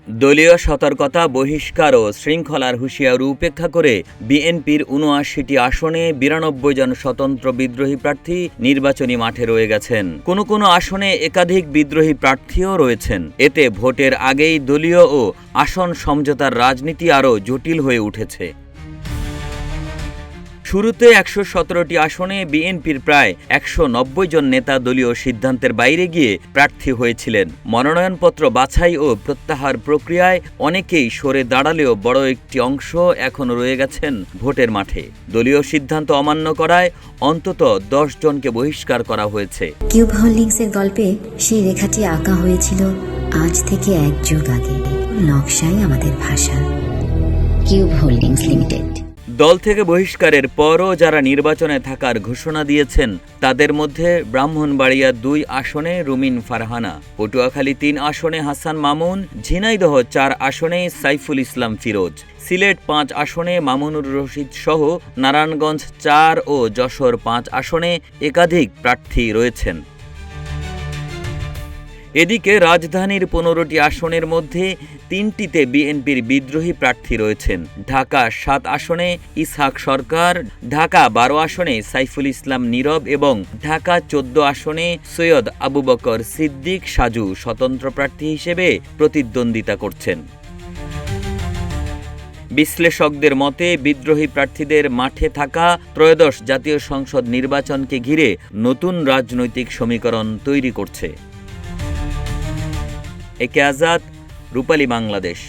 দলীয় সতর্কতা, বহিষ্কার ও শৃঙ্খলার হুঁশিয়ারি উপেক্ষা করে বিএনপির ৭৯টি আসনে ৯২ জন স্বতন্ত্র বিদ্রোহী প্রার্থী নির্বাচনী মাঠে রয়ে গেছেন। কোনো কোনো আসনে একাধিক বিদ্রোহী প্রার্থীও রয়েছেন। এতে ভোটের আগেই দলীয় ও আসন সমঝোতার রাজনীতি আরও জটিল হয়ে উঠেছে। শুরুতে ১১৭টি আসনে বিএনপির প্রায় ১৯০ জন নেতা দলীয় সিদ্ধান্তের বাইরে গিয়ে প্রার্থী হয়েছিলেন। মনোনয়নপত্র বাছাই ও প্রত্যাহার প্রক্রিয়ায় অনেকেই সরে দাঁড়ালেও বড় একটি অংশ এখনও রয়ে গেছেন ভোটের মাঠে। দলীয় সিদ্ধান্ত অমান্য করায় অন্তত ১০ জনকে বহিষ্কার করা হয়েছে। কিউব হোল্ডিংসের গল্পে সেই রেখাটি আঁকা হয়েছিল আজ থেকে ১ যুগ আগে। নকশাই আমাদের ভাষা। Cube holdings limited. দল থেকে বহিষ্কারের পরও যারা নির্বাচনে থাকার ঘোষণা দিয়েছেন তাদের মধ্যে ব্রাহ্মণবাড়িয়া ২ আসনে রুমিন ফারহানা, পটুয়াখালী ৩ আসনে হাসান মামুন, ঝিনাইদহ ৪ আসনে সাইফুল ইসলাম ফিরোজ, সিলেট ৫ আসনে মামুনুর রশিদ সহ নারায়ণগঞ্জ ৪ ও যশোর ৫ আসনে একাধিক প্রার্থী রয়েছেন। এদিকে রাজধানীর ১৫টি আসনের মধ্যে ৩টিতে বিএনপির বিদ্রোহী প্রার্থী রয়েছেন। ঢাকা ৭ আসনে ইসহাক সরকার, ঢাকা ১২ আসনে সাইফুল ইসলাম নীরব এবং ঢাকা ১৪ আসনে সৈয়দ আবু বকর সিদ্দিক সাজু স্বতন্ত্র প্রার্থী হিসেবে প্রতিদ্বন্দ্বিতা করছেন। বিশ্লেষকদের মতে বিদ্রোহী প্রার্থীদের মাঠে থাকা ত্রয়োদশ জাতীয় সংসদ নির্বাচনকে ঘিরে নতুন রাজনৈতিক সমীকরণ তৈরি করছে। একে আজাদ, রূপালী বাংলাদেশ।